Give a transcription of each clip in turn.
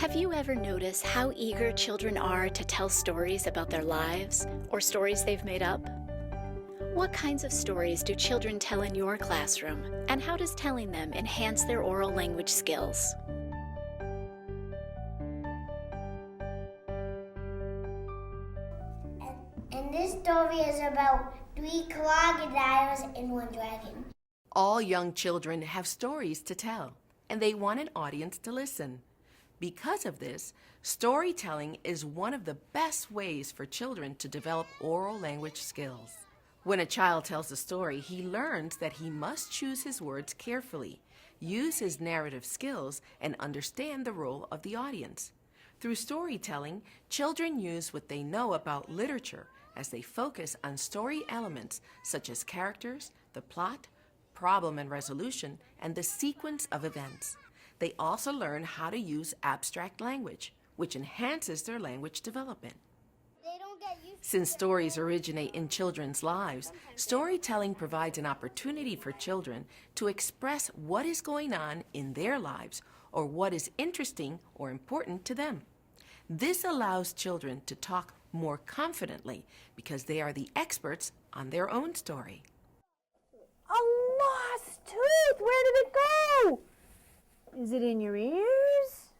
Have you ever noticed how eager children are to tell stories about their lives or stories they've made up? What kinds of stories do children tell in your classroom, and how does telling them enhance their oral language skills? And this story is about 3 crocodiles and 1 dragon. All young children have stories to tell, and they want an audience to listen. Because of this, storytelling is one of the best ways for children to develop oral language skills. When a child tells a story, he learns that he must choose his words carefully, use his narrative skills, and understand the role of the audience. Through storytelling, children use what they know about literature as they focus on story elements such as characters, the plot, problem and resolution, and the sequence of events. They also learn how to use abstract language, which enhances their language development. Since stories originate in children's lives, storytelling provides an opportunity for children to express what is going on in their lives or what is interesting or important to them. This allows children to talk more confidently because they are the experts on their own story. A lost tooth! Where did it go? Is it in your ears?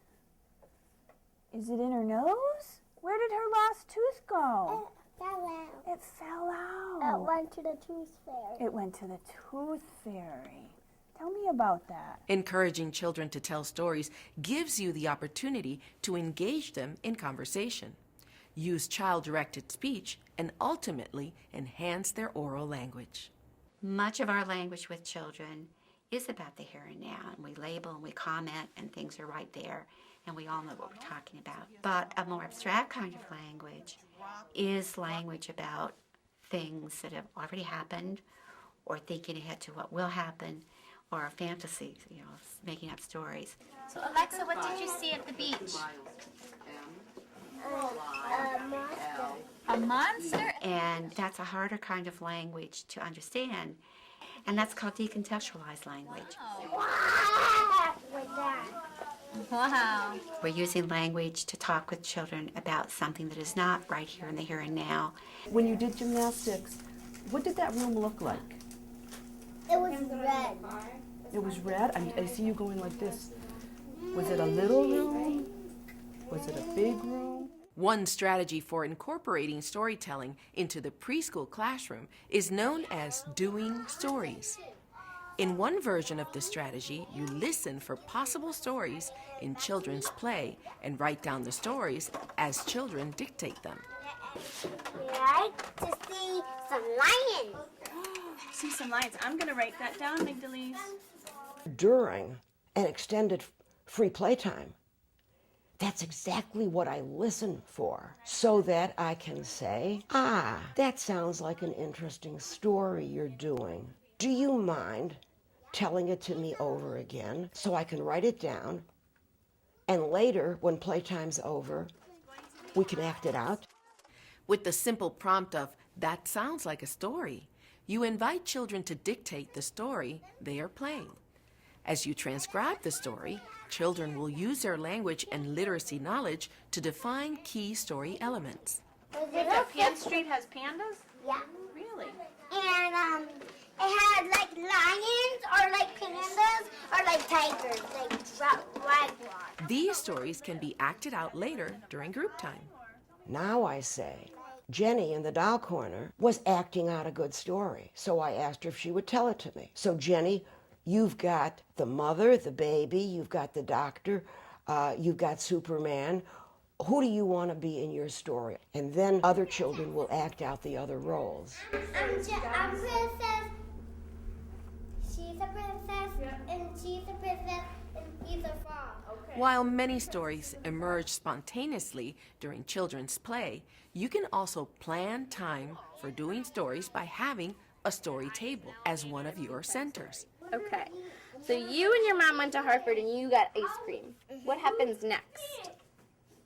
Is it in her nose? Where did her lost tooth go? It fell out. It fell out. It went to the tooth fairy. It went to the tooth fairy. Tell me about that. Encouraging children to tell stories gives you the opportunity to engage them in conversation. Use child-directed speech and ultimately enhance their oral language. Much of our language with children is about the here and now, and we label and we comment and things are right there and we all know what we're talking about. But a more abstract kind of language is language about things that have already happened or thinking ahead to what will happen or fantasies, making up stories. So Alexa, what did you see at the beach? A monster. A monster? And that's a harder kind of language to understand, and that's called decontextualized language. With that. Wow. We're using language to talk with children about something that is not right here in the here and now. When you did gymnastics, what did that room look like? It was red. It was red? I see you going like this. Was it a little room? Was it a big room? One strategy for incorporating storytelling into the preschool classroom is known as doing stories. In one version of the strategy, you listen for possible stories in children's play and write down the stories as children dictate them. We like to see some lions. See some lions. I'm going to write that down, Migdalise. During an extended free playtime, that's exactly what I listen for, so that I can say, that sounds like an interesting story you're doing. Do you mind telling it to me over again so I can write it down, and later, when playtime's over, we can act it out? With the simple prompt of, "That sounds like a story," you invite children to dictate the story they are playing. As you transcribe the story, children will use their language and literacy knowledge to define key story elements. Wait, that Pan Street has pandas? Yeah. Really? And it had like lions or like pandas or like tigers, like jaguars. These stories can be acted out later during group time. Now I say, Jenny in the doll corner was acting out a good story, so I asked her if she would tell it to me. So Jenny, you've got the mother, the baby, you've got the doctor, you've got Superman. Who do you want to be in your story? And then other children will act out the other roles. I'm princess. She's a princess, and she's a princess, and he's a frog. While many stories emerge spontaneously during children's play, you can also plan time for doing stories by having a story table as one of your centers. Okay, so you and your mom went to Hartford and you got ice cream. What happens next?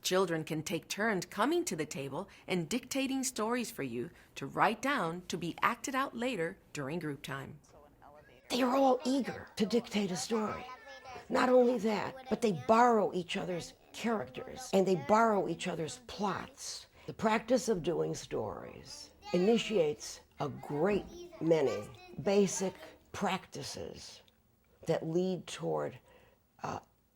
Children can take turns coming to the table and dictating stories for you to write down to be acted out later during group time. They are all eager to dictate a story. Not only that, but they borrow each other's characters, and they borrow each other's plots. The practice of doing stories initiates a great many basic practices that lead toward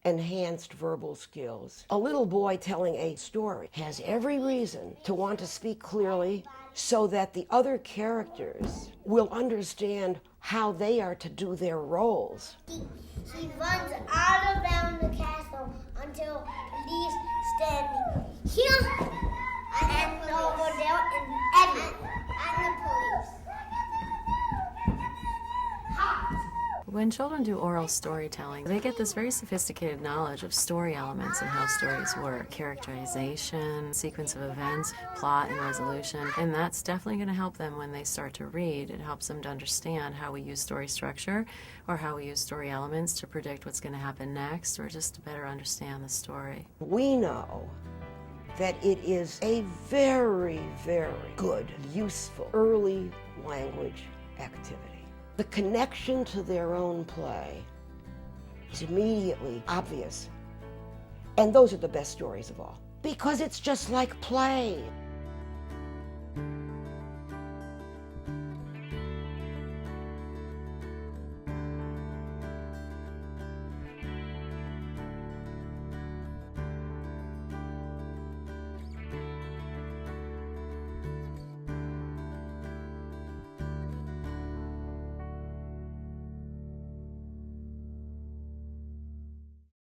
enhanced verbal skills. A little boy telling a story has every reason to want to speak clearly so that the other characters will understand how they are to do their roles. He runs all around the castle until police standing here and over there and Eddie and the police. When children do oral storytelling, they get this very sophisticated knowledge of story elements and how stories work. Characterization, sequence of events, plot and resolution. And that's definitely going to help them when they start to read. It helps them to understand how we use story structure or how we use story elements to predict what's going to happen next or just to better understand the story. We know that it is a very, very good, useful early language activity. The connection to their own play is immediately obvious. And those are the best stories of all, because it's just like play.